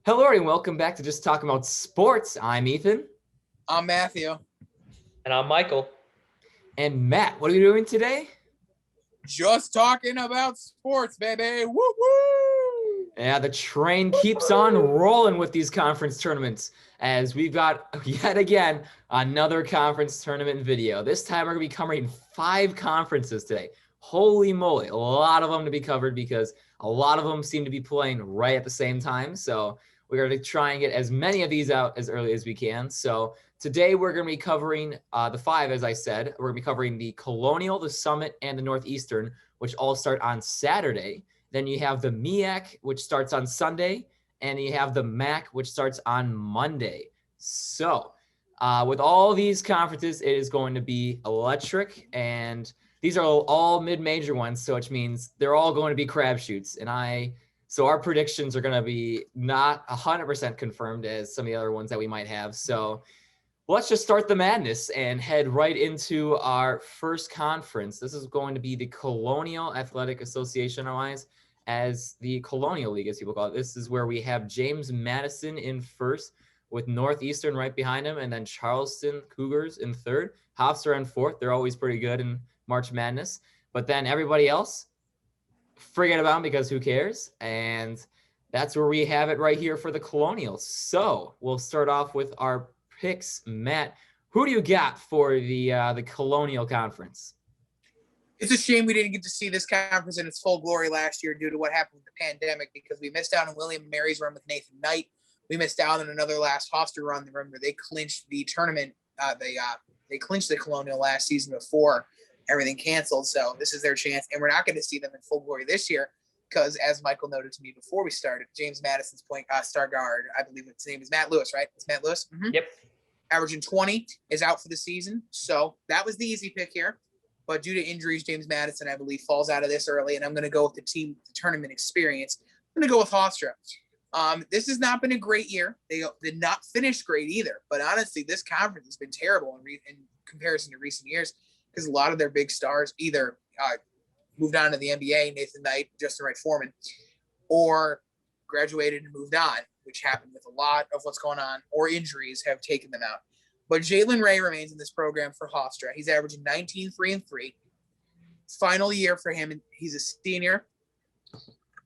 Hello, and welcome back to Just Talking About Sports. I'm Ethan. I'm Matthew. And I'm Michael. And Matt, what are we doing today? Just talking about sports, baby. Woo woo! Yeah, the train keeps on rolling with these conference tournaments as we've got, yet again, another conference tournament video. This time we're going to be covering 5 conferences today. Holy moly, a lot of them to be covered because a lot of them seem to be playing right at the same time. So we're going to try and get as many of these out as early as we can. So today we're going to be covering the 5, as I said. We're going to be covering the Colonial, the Summit, and the Northeastern, which all start on Saturday. Then you have the MEAC, which starts on Sunday, and you have the MAC, which starts on Monday. So with all these conferences, it is going to be electric, and these are all mid-major ones, so which means they're all going to be crapshoots. So our predictions are going to be not 100% confirmed as some of the other ones that we might have. So let's just start the madness and head right into our first conference. This is going to be the Colonial Athletic Association, otherwise as the Colonial League, as people call it. This is where we have James Madison in first, with Northeastern right behind him, and then Charleston Cougars in third, Hofstra in fourth. They're always pretty good in March Madness. But then everybody else, forget about them because who cares? And that's where we have it right here for the Colonial. So we'll start off with our picks. Matt, who do you got for the Colonial Conference? It's a shame we didn't get to see this conference in its full glory last year due to what happened with the pandemic, because we missed out on William & Mary's run with Nathan Knight. We missed out on another last Hofstra run, where they clinched the tournament. They clinched the Colonial last season before everything canceled. So this is their chance, and we're not going to see them in full glory this year because, as Michael noted to me before we started, James Madison's star guard, I believe his name is Matt Lewis, right? It's Matt Lewis. Mm-hmm. Yep. Averaging 20, is out for the season. So that was the easy pick here. But due to injuries, James Madison, I believe, falls out of this early, and I'm going to go with the tournament experience. I'm going to go with Hofstra. This has not been a great year. They did not finish great either. But honestly, this conference has been terrible in comparison to recent years, because a lot of their big stars either moved on to the NBA, Nathan Knight, Justin Wright Foreman, or graduated and moved on, which happened with a lot of what's going on, or injuries have taken them out. But Jalen Ray remains in this program for Hofstra. He's averaging 19, 3, and 3. Final year for him. He's a senior.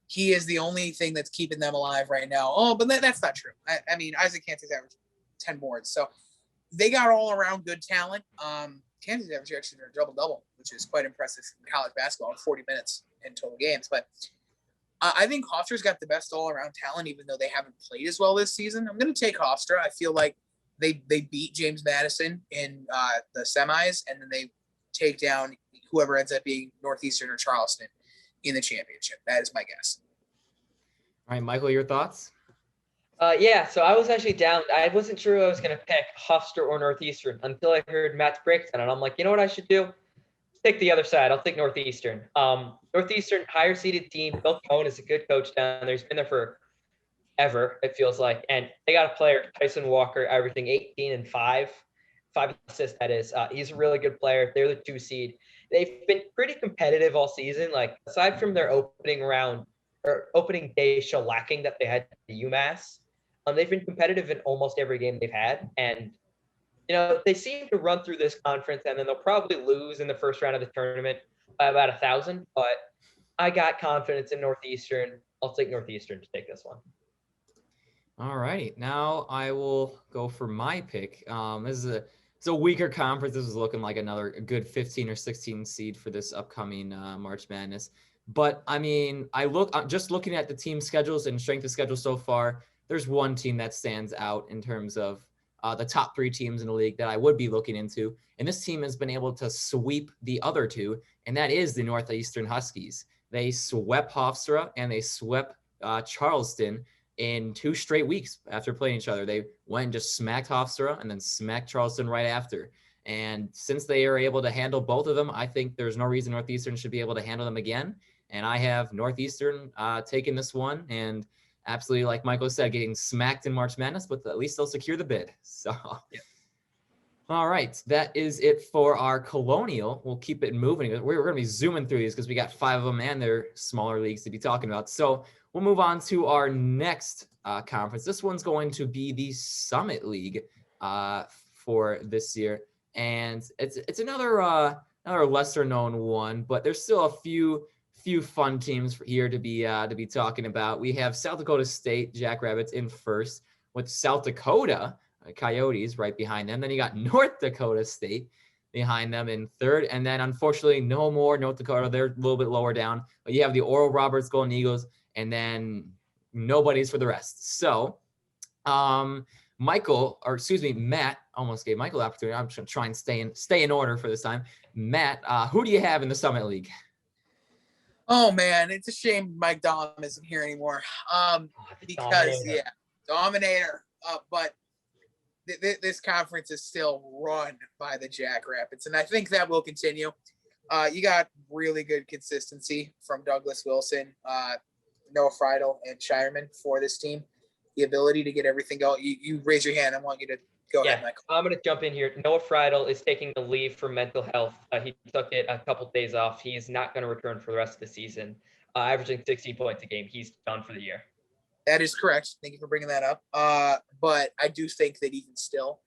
He is the only thing that's keeping them alive right now. Oh, but that's not true. I mean, Isaac Kansas averaged 10 boards. So they got all around good talent. Kansas averaged actually a double-double, which is quite impressive in college basketball in 40 minutes in total games. But I think Hofstra's got the best all-around talent, even though they haven't played as well this season. I'm going to take Hofstra. I feel like they beat James Madison in the semis, and then they take down whoever ends up being Northeastern or Charleston in the championship. That is my guess. All right, Michael, your thoughts? So I was actually down. I wasn't sure I was going to pick Hofstra or Northeastern until I heard Matt's breakdown, and I'm like, you know what I should do? Take the other side. I'll take Northeastern. Northeastern, higher seeded team. Bill Cohen is a good coach down there. He's been there for ever, it feels like. And they got a player, Tyson Walker, averaging 18 and 5 assists, that is. He's a really good player. They're the 2 seed. They've been pretty competitive all season. Like, aside from their opening day shellacking that they had to UMass, they've been competitive in almost every game they've had. And, they seem to run through this conference, and then they'll probably lose in the first round of the tournament by about 1,000. But I got confidence in Northeastern. I'll take Northeastern to take this one. All right, now I will go for my pick. This is a weaker conference. This is looking like a good 15 or 16 seed for this upcoming March Madness. But I mean, I'm just looking at the team schedules and strength of schedule so far. There's one team that stands out in terms of the top 3 teams in the league that I would be looking into, and this team has been able to sweep the other 2, and that is the Northeastern Huskies. They swept Hofstra and they swept Charleston in 2 straight weeks after playing each other. They went and just smacked Hofstra and then smacked Charleston right after. And since they are able to handle both of them, I think there's no reason Northeastern should be able to handle them again. And I have Northeastern taking this one, and absolutely, like Michael said, getting smacked in March Madness, but at least they'll secure the bid. So, yeah. All right, that is it for our Colonial. We'll keep it moving. We're going to be zooming through these because we got 5 of them and they're smaller leagues to be talking about. So we'll move on to our next conference. This one's going to be the Summit League for this year, and it's another lesser known one, but there's still a few fun teams here to be talking about. We have South Dakota State Jackrabbits in first, with South Dakota Coyotes right behind them. Then you got North Dakota State behind them in third. And then unfortunately, no more North Dakota. They're a little bit lower down. But you have the Oral Roberts Golden Eagles, and then nobody's for the rest. So Matt almost gave Michael the opportunity. I'm just trying to stay in order for this time. Matt, who do you have in the Summit League? Oh man, it's a shame Mike Dom isn't here anymore. Because Dominator. But this conference is still run by the Jackrabbits, and I think that will continue. You got really good consistency from Douglas Wilson, Noah Friedel, and Shireman for this team. The ability to get everything going. You raise your hand. I want you to go ahead, Michael. I'm going to jump in here. Noah Friedel is taking the leave for mental health. He took it a couple of days off. He is not going to return for the rest of the season. Averaging 60 points a game. He's done for the year. That is correct. Thank you for bringing that up. But I do think that even still,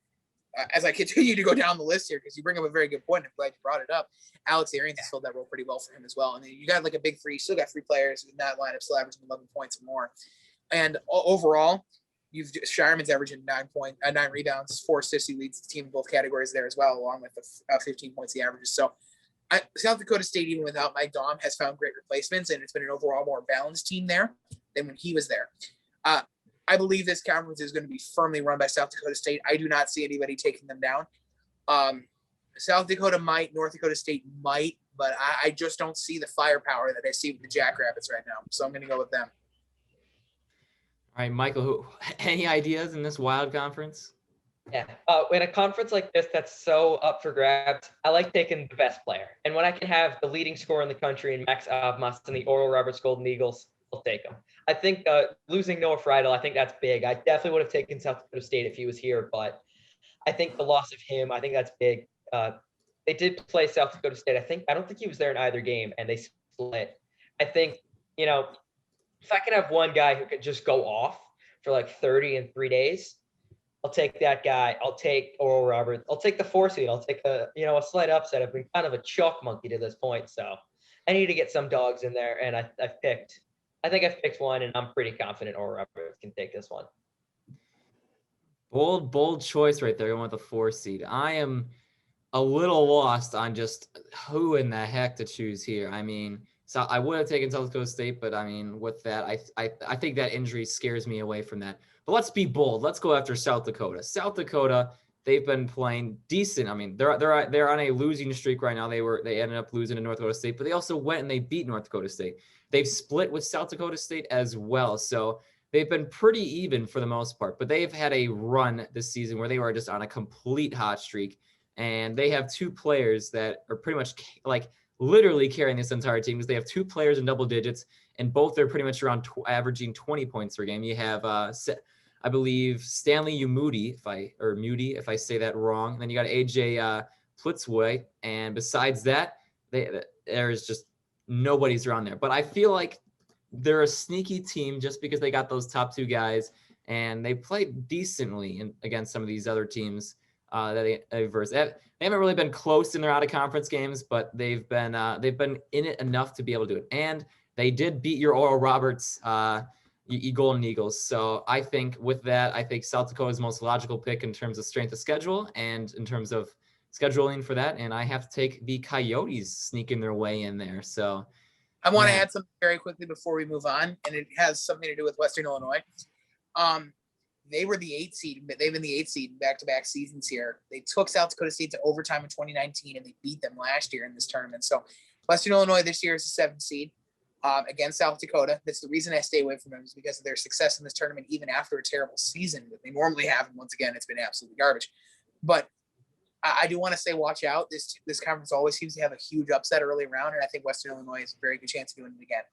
as I continue to go down the list here, because you bring up a very good point, I'm glad you brought it up. Alex Arians has filled that role pretty well for him as well. And then you got like a big three, still got 3 players in that lineup, still averaging 11 points or more. And overall, Shireman's averaging 9 rebounds, 4 assists. He leads the team in both categories there as well, along with the 15 points he averages. So South Dakota State, even without Mike Dom, has found great replacements, and it's been an overall more balanced team there than when he was there. I believe this conference is going to be firmly run by South Dakota State. I do not see anybody taking them down. South Dakota might, North Dakota State might, but I just don't see the firepower that I see with the Jackrabbits right now. So I'm going to go with them. All right, Michael, any ideas in this wild conference? Yeah. In a conference like this that's so up for grabs, I like taking the best player. And when I can have the leading scorer in the country in Max Avmas and the Oral Roberts Golden Eagles, I'll take him. I think losing Noah Friedel, I think that's big. I definitely would have taken South Dakota State if he was here, but I think the loss of him, I think that's big. They did play South Dakota State. I don't think he was there in either game, and they split. I think, if I can have one guy who could just go off for like 30 in 3 days, I'll take that guy. I'll take Oral Roberts. I'll take the 4 seed. I'll take a slight upset. I've been kind of a chalk monkey to this point, so I need to get some dogs in there, and I've picked one, and I'm pretty confident Oral Roberts can take this one. Bold choice right there, going with the 4 seed. I am a little lost on just who in the heck to choose here. I mean, so I would have taken South Dakota State, but I mean, with that, I think that injury scares me away from that. But let's be bold. Let's go after South Dakota. South Dakota, they've been playing decent. I mean, they're on a losing streak right now. They ended up losing to North Dakota State, but they also went and they beat North Dakota State. They've split with South Dakota State as well. So they've been pretty even for the most part, but they've had a run this season where they were just on a complete hot streak. And they have 2 players that are pretty much like literally carrying this entire team, because they have 2 players in double digits, and both are pretty much around averaging 20 points per game. You have, I believe, Stanley Umudi, if I say that wrong. And then you got AJ Plitzway, and besides that, there's just nobody's around there. But I feel like they're a sneaky team just because they got those top 2 guys, and they played decently against some of these other teams that they versed. They haven't really been close in their out of conference games, but they've been in it enough to be able to do it. And they did beat your Oral Roberts Golden Eagles. So I think with that, I think South Dakota is the most logical pick in terms of strength of schedule and in terms of scheduling for that. And I have to take the Coyotes sneaking their way in there. So I want to add something very quickly before we move on, and it has something to do with Western Illinois. They were the 8 seed. They've been the 8 seed in back-to-back seasons here. They took South Dakota State to overtime in 2019, and they beat them last year in this tournament. So Western Illinois this year is the 7th seed against South Dakota. That's the reason I stay away from them, is because of their success in this tournament, even after a terrible season that they normally have. And once again, it's been absolutely garbage. But I do want to say, watch out. This conference always seems to have a huge upset early round, and I think Western Illinois has a very good chance of doing it again.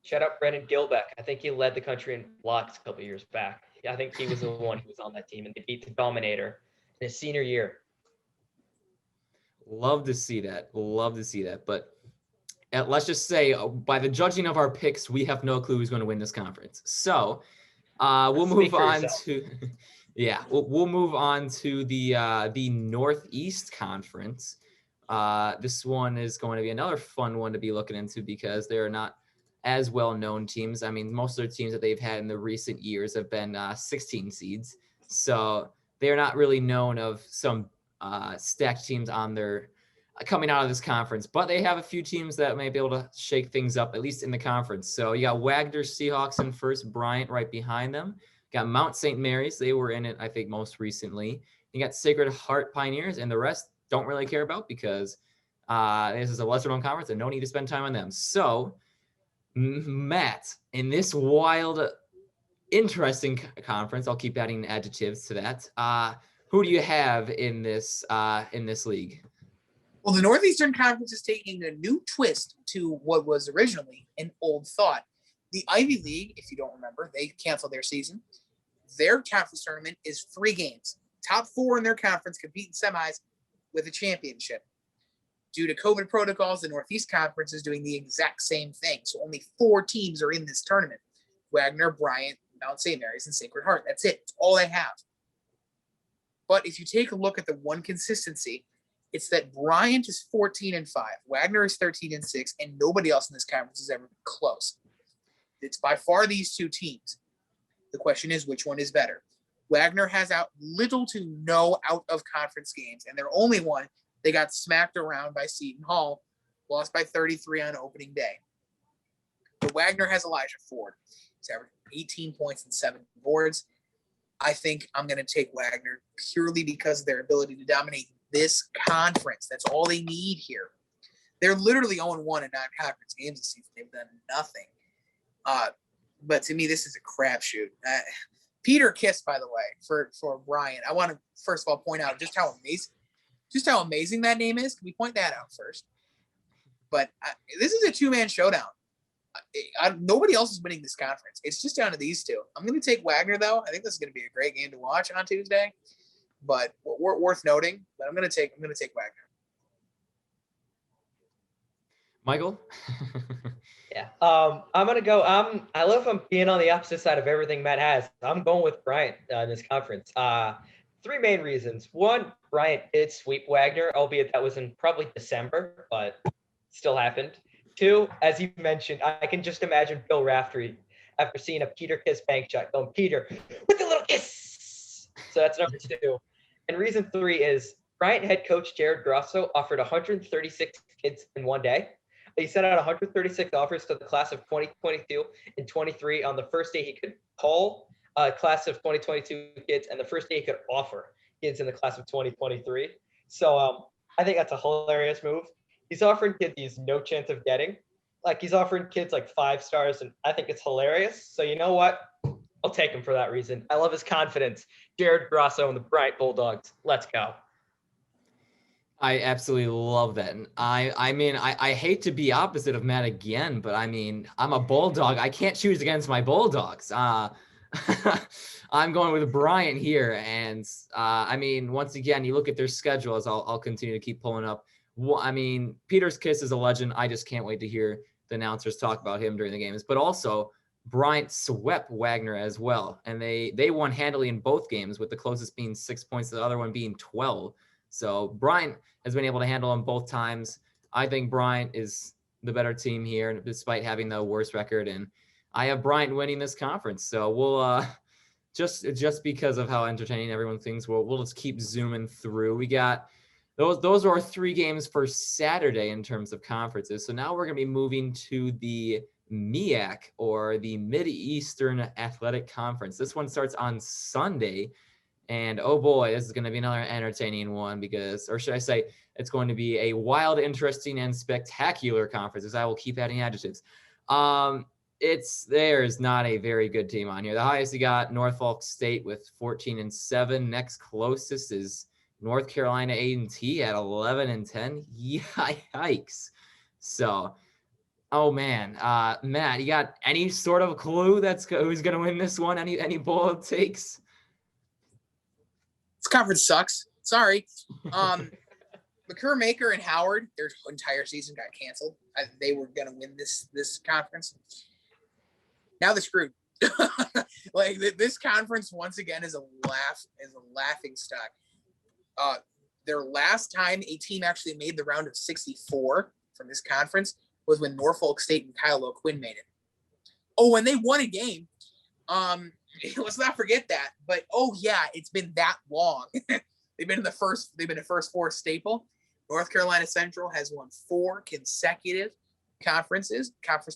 Shout out Brendan Gilbeck. I think he led the country in blocks a couple years back. I think he was the one who was on that team, and they beat the Dominator in his senior year. Love to see that. Love to see that. But let's just say, by the judging of our picks, we have no clue who's going to win this conference. So we'll move on to, yeah, we'll move on to the Northeast Conference. This one is going to be another fun one to be looking into because they're not as well-known teams. I mean, most of the teams that they've had in the recent years have been 16 seeds. So they're not really known of some stacked teams on their coming out of this conference, but they have a few teams that may be able to shake things up, at least in the conference. So you got Wagner Seahawks in first, Bryant right behind them. You got Mount St. Mary's. They were in it, I think, most recently. You got Sacred Heart Pioneers, and the rest don't really care about because this is a lesser-known conference and no need to spend time on them. So, Matt, in this wild, interesting conference, I'll keep adding adjectives to that. Who do you have in this league? Well, the Northeastern Conference is taking a new twist to what was originally an old thought. The Ivy League, if you don't remember, they canceled their season. Their conference tournament is 3 games. Top 4 in their conference compete in semis with a championship. Due to COVID protocols, the Northeast Conference is doing the exact same thing. So only 4 teams are in this tournament. Wagner, Bryant, Mount St. Mary's, and Sacred Heart. That's it. That's all they have. But if you take a look at the one consistency, it's that Bryant is 14-5, Wagner is 13-6, and nobody else in this conference has ever been close. It's by far these 2 teams. The question is, which one is better? Wagner has out little to no out-of-conference games, and their only one, they got smacked around by Seton Hall, lost by 33 on opening day. But Wagner has Elijah Ford. He's averaged 18 points and 7 boards. I think I'm going to take Wagner purely because of their ability to dominate this conference. That's all they need here. They're literally 0-1 in non-conference games this season. They've done nothing. But to me, this is a crapshoot. Peter Kiss, by the way, for Bryant. I want to first of all point out just how amazing that name is. Can we point that out first? But this is a 2-man showdown. Nobody else is winning this conference. It's just down to these 2. I'm going to take Wagner, though. I think this is going to be a great game to watch on Tuesday. But worth noting. But I'm going to take Wagner. Michael? Yeah. I'm going to go. I love him being on the opposite side of everything Matt has. I'm going with Bryant in this conference. 3 main reasons. 1, Bryant did sweep Wagner, albeit that was in probably December, but still happened. 2, as you mentioned, I can just imagine Bill Raftery after seeing a Peter Kiss bank shot going, Peter, with a little kiss. So that's number 2. And reason 3 is Bryant head coach Jared Grosso offered 136 kids in one day. He sent out 136 offers to the class of 2022 and 23 on the first day he could call a class of 2022 kids and the first day he could offer kids in the class of 2023. So I think that's a hilarious move. He's offering kids he's no chance of getting. Like he's offering kids like 5 stars, and I think it's hilarious. So you know what? I'll take him for that reason. I love his confidence. Jared Grosso and the Bryant Bulldogs. Let's go. I absolutely love that. And I mean, I hate to be opposite of Matt again, but I mean, I'm a Bulldog. I can't choose against my Bulldogs. I'm going with Bryant here. And I mean, once again, you look at their schedule as I'll continue to keep pulling up. Well, I mean, Peter's Kiss is a legend. I just can't wait to hear the announcers talk about him during the games. But also, Bryant swept Wagner as well. And they won handily in both games, with the closest being 6 points, the other one being 12. So Bryant has been able to handle them both times. I think Bryant is the better team here, despite having the worst record. And I have Bryant winning this conference. So we'll just because of how entertaining everyone thinks, we'll just keep zooming through. We got those are our 3 games for Saturday in terms of conferences. So now we're going to be moving to the MEAC, or the Mid-Eastern Athletic Conference. This one starts on Sunday. And oh boy, this is going to be another entertaining one or should I say, it's going to be a wild, interesting, and spectacular conference, as I will keep adding adjectives. There's not a very good team on here. The highest you got, Norfolk State with 14-7. Next closest is North Carolina A&T at 11-10. Yikes. So, oh man, Matt, you got any sort of clue who's going to win this one? Any bold takes? This conference sucks. Sorry. McCurmaker and Howard, their entire season got canceled. They were going to win this conference. Now they're screwed. Like this conference once again is a laughing stock. Their last time a team actually made the round of 64 from this conference was when Norfolk State and Kyle O'Quinn made it. Oh, when they won a game. Let's not forget that. But oh yeah, it's been that long. They've been a first four staple. North Carolina Central has won 4 consecutive conference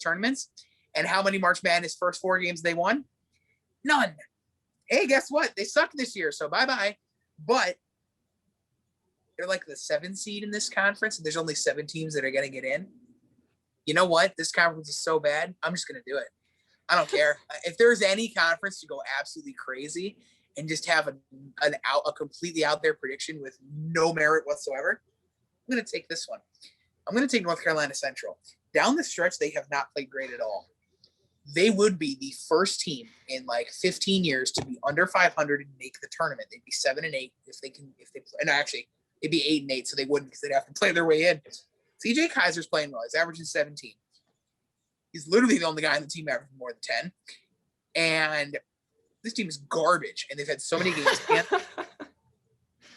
tournaments. And how many March Madness first 4 games they won? None. Hey, guess what? They suck this year, so bye-bye. But they're like the 7th seed in this conference, and there's only 7 teams that are going to get in. You know what? This conference is so bad, I'm just going to do it. I don't care. If there's any conference to go absolutely crazy and just have a completely out there prediction with no merit whatsoever, I'm going to take this one. I'm going to take North Carolina Central. Down the stretch, they have not played great at all. They would be the first team in like 15 years to be under 500 and make the tournament. They'd be 7-8 if they play. And actually, it'd be 8-8, so they wouldn't because they'd have to play their way in. CJ Kaiser's playing well. He's averaging 17. He's literally the only guy on the team averaging more than 10. And this team is garbage, and they've had so many games.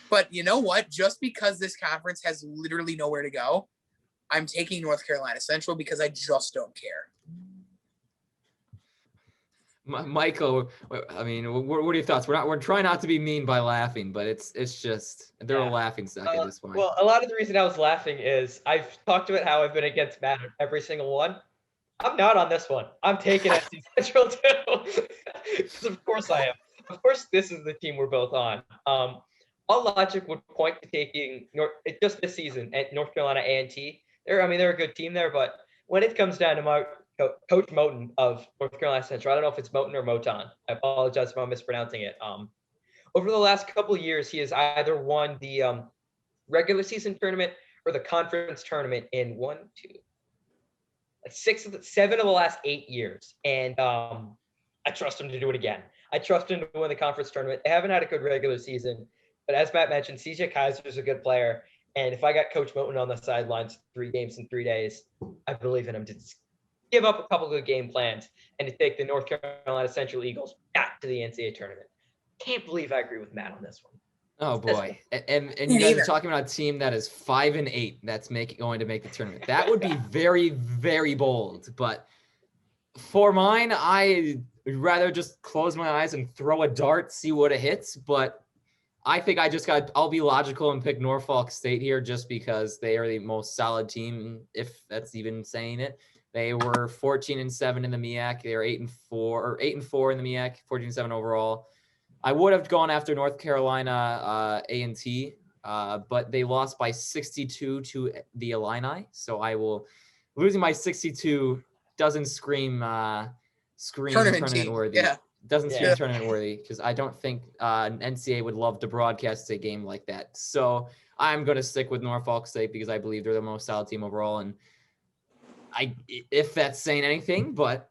But you know what? Just because this conference has literally nowhere to go, I'm taking North Carolina Central because I just don't care. Michael, I mean, what are your thoughts? We're trying not to be mean by laughing, but it's just they're a laughing stock at this point. Well, a lot of the reason I was laughing is I've talked about how I've been against Matt on every single one. I'm not on this one. I'm taking NC Central too. Because of course I am. Of course, this is the team we're both on. All logic would point to taking just this season at North Carolina A&T. They're a good team there, but when it comes down to Coach Moten of North Carolina Central, I don't know if it's Moten or Moton. I apologize if I'm mispronouncing it. Over the last couple of years, he has either won the regular season tournament or the conference tournament in 7 of the last 8 years. And I trust him to do it again. I trust him to win the conference tournament. They haven't had a good regular season, but as Matt mentioned, CJ Kaiser is a good player. And if I got Coach Moten on the sidelines 3 games in 3 days, I believe in him to give up a couple of good game plans and to take the North Carolina Central Eagles back to the NCAA tournament. Can't believe I agree with Matt on this one. Oh boy. And you guys are talking about a team that is 5-8 that's going to make the tournament. That would be very, very bold. But for mine, I would rather just close my eyes and throw a dart, see what it hits. But I think I'll be logical and pick Norfolk State here just because they are the most solid team, if that's even saying it. They were 14-7 in the MEAC. They are 8-4 in the MEAC, 14-7 overall. I would have gone after North Carolina A&T, but they lost by 62 to the Illini. So losing by 62 doesn't scream tournament worthy. Yeah. Doesn't scream tournament worthy because I don't think NCAA would love to broadcast a game like that. So I'm going to stick with Norfolk State because I believe they're the most solid team overall. And if that's saying anything, but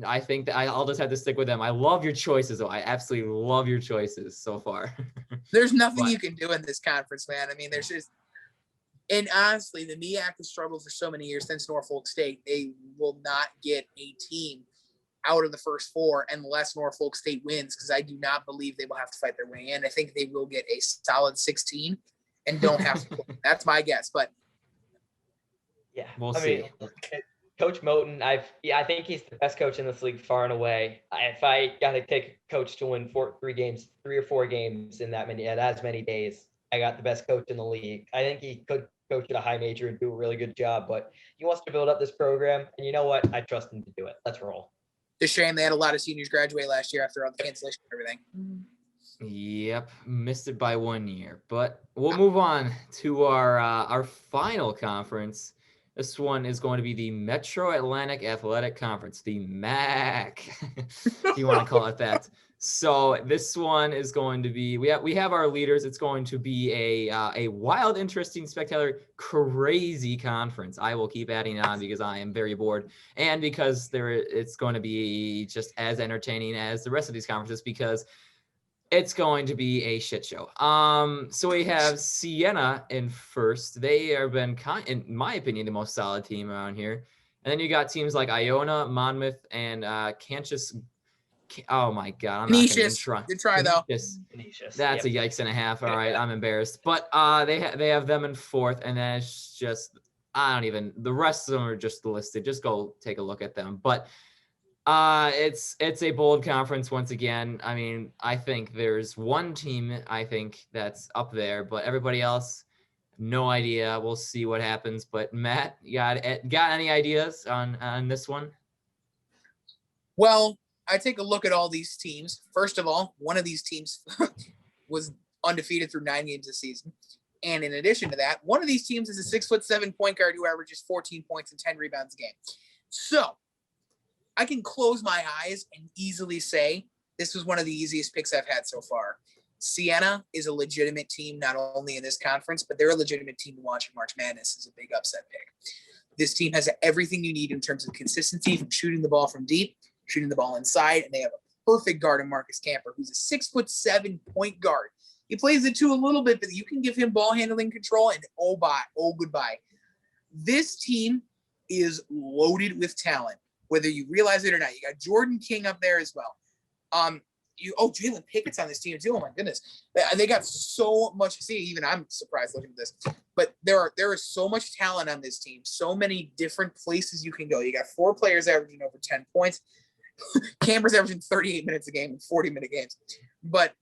I think that I'll just have to stick with them. I love your choices, though. I absolutely love your choices so far. There's nothing you can do in this conference, man. I mean, and honestly, the MEAC has struggled for so many years since Norfolk State. They will not get a team out of the first 4 unless Norfolk State wins, because I do not believe they will have to fight their way in. I think they will get a solid 16 and don't have to. That's my guess, but yeah, we'll see. Coach Moten, I think he's the best coach in this league far and away. If I got to take a coach to win 3 or 4 games in as many days, I got the best coach in the league. I think he could coach at a high major and do a really good job, but he wants to build up this program. And you know what? I trust him to do it. Let's roll. It's a shame they had a lot of seniors graduate last year after all the cancellation and everything. Yep, missed it by 1 year. But we'll move on to our final conference. This one is going to be the Metro Atlantic Athletic Conference, the MAC, if you want to call it that. So this one is going to be, we have our leaders. It's going to be a wild, interesting, spectacular, crazy conference. I will keep adding on because I am very bored, and because it's going to be just as entertaining as the rest of these conferences, because It's going to be a shit show. So we have Siena in first. They have been, in my opinion, the most solid team around here. And then you got teams like Iona, Monmouth, and Canisius. Oh my God, I'm not going to even Canisius, try. good try though. Canisius. That's Yep. a yikes and a half. All right, I'm embarrassed. But they have them in fourth, and then it's just the rest of them are just listed. Just go take a look at them. But it's a bold conference once again. I mean, I think there's one team I think that's up there, but everybody else, no idea. We'll see what happens. But Matt, you got any ideas on this one? Well, I take a look at all these teams. First of all, one of these teams was undefeated through 9 games this season. And in addition to that, one of these teams is a 6'7" point guard who averages 14 points and 10 rebounds a game. So I can close my eyes and easily say this was one of the easiest picks I've had so far. Siena is a legitimate team, not only in this conference, but they're a legitimate team to watch in March Madness. Is a big upset pick. This team has everything you need in terms of consistency from shooting the ball from deep, shooting the ball inside, and they have a perfect guard in Marcus Camper, who's a 6'7" point guard. He plays the two a little bit, but you can give him ball handling control, and goodbye. This team is loaded with talent, whether you realize it or not. You got Jordan King up there as well. Jalen Pickett's on this team too. Oh my goodness, they got so much. See, even I'm surprised looking at this, but there is so much talent on this team. So many different places you can go. You got 4 players averaging over 10 points. Camber's averaging 38 minutes a game in 40-minute games, but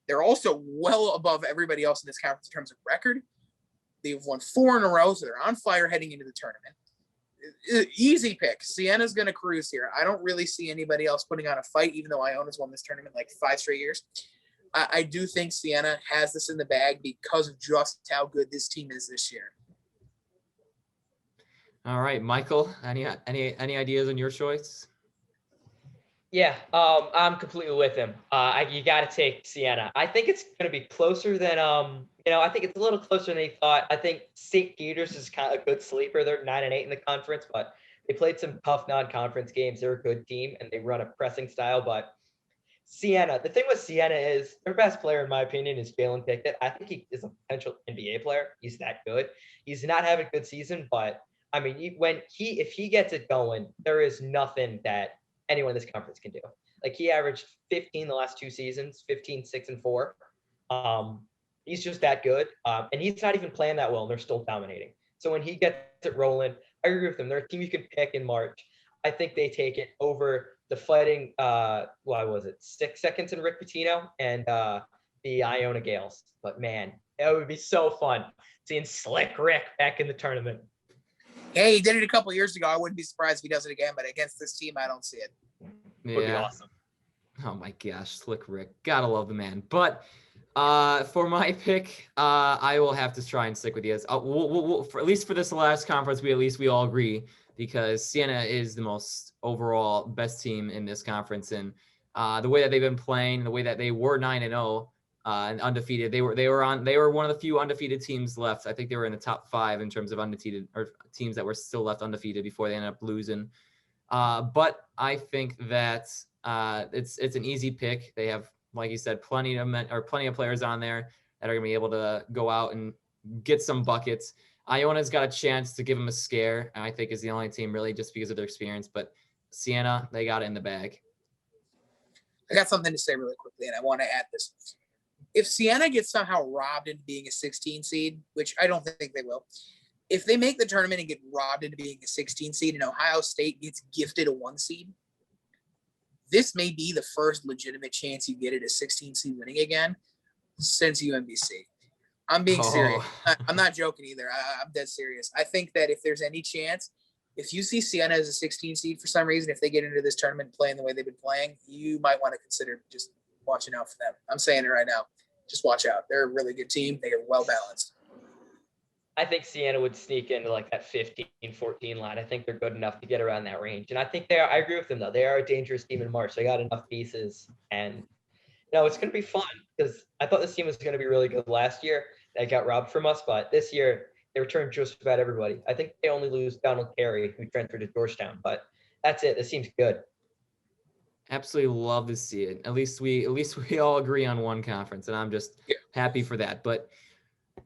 they're also well above everybody else in this conference in terms of record. They've won 4 in a row, so they're on fire heading into the tournament. Easy pick. Siena's going to cruise here. I don't really see anybody else putting on a fight, even though Iona's won this tournament like 5 straight years. I do think Siena has this in the bag because of just how good this team is this year. All right, Michael, any ideas on your choice? Yeah, I'm completely with him. You got to take Siena. I think it's going to be closer than I think it's a little closer than they thought. I think St. Peter's is kind of a good sleeper. They're 9-8 in the conference, but they played some tough non-conference games. They're a good team and they run a pressing style. But Siena, the thing with Siena is their best player, in my opinion, is Jalen Pickett. I think he is a potential NBA player. He's that good. He's not having a good season, but I mean, if he gets it going, there is nothing that anyone in this conference can do. Like he averaged 15 the last 2 seasons, 15, 6, and 4. He's just that good. And he's not even playing that well, and they're still dominating. So when he gets it rolling, I agree with them. They're a team you can pick in March. I think they take it over the fighting, 6 seconds in Rick Pitino and the Iona Gales. But man, it would be so fun seeing Slick Rick back in the tournament. Hey, he did it a couple years ago. I wouldn't be surprised if he does it again, but against this team, I don't see it. Yeah. Would be awesome. Oh my gosh, Slick Rick. Gotta love the man. But for my pick, I will have to try and stick with you. We'll at least for this last conference, we all agree, because Siena is the most overall best team in this conference, and the way that they've been playing, the way that they were 9-0 and undefeated, they were one of the few undefeated teams left. I think they were in the top 5 in terms of undefeated or teams that were still left undefeated before they ended up losing. But I think that it's an easy pick. They have, like you said, plenty of players on there that are gonna be able to go out and get some buckets. Iona's got a chance to give them a scare, and I think is the only team really just because of their experience. But Siena, they got it in the bag. I got something to say really quickly, and I want to add this. If Siena gets somehow robbed into being a 16 seed, which I don't think they will, if they make the tournament and get robbed into being a 16 seed and Ohio State gets gifted a 1 seed, this may be the first legitimate chance you get at a 16 seed winning again since UMBC. I'm being serious. I'm not joking either. I'm dead serious. I think that if there's any chance, if you see Siena as a 16 seed for some reason, if they get into this tournament playing the way they've been playing, you might want to consider just watching out for them. I'm saying it right now. Just watch out. They're a really good team. They are well balanced. I think Siena would sneak into like that 15-14 line. I think they're good enough to get around that range. And I think I agree with them, though. They are a dangerous team in March. They got enough pieces. And, it's going to be fun because I thought this team was going to be really good last year. They got robbed from us. But this year, they returned just about everybody. I think they only lose Donald Terry, who transferred to Georgetown. But that's it. This team's good. Absolutely love to see it. At least we all agree on one conference, and I'm just happy for that. But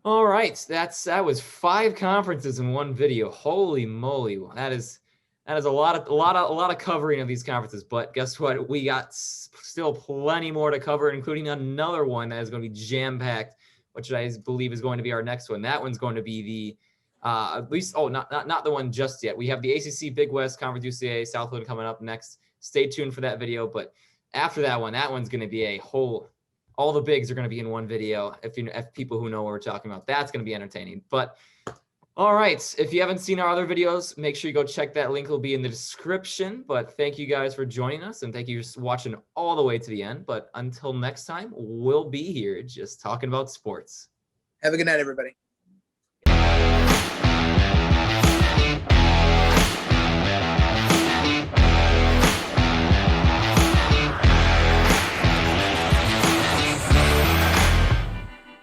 all right, that was 5 conferences in one video. Holy moly, that is a lot of covering of these conferences. But guess what? We got still plenty more to cover, including another one that is going to be jam packed, which I believe is going to be our next one. That one's going to be the at least not the one just yet. We have the ACC Big West Conference UCA Southland coming up next. Stay tuned for that video. But after that one's going to be a whole. All the bigs are going to be in one video. If people who know what we're talking about, that's going to be entertaining. But all right, if you haven't seen our other videos, make sure you go check that link. Will be in the description. But thank you guys for joining us, and thank you for watching all the way to the end. But until next time, we'll be here just talking about sports. Have a good night, everybody.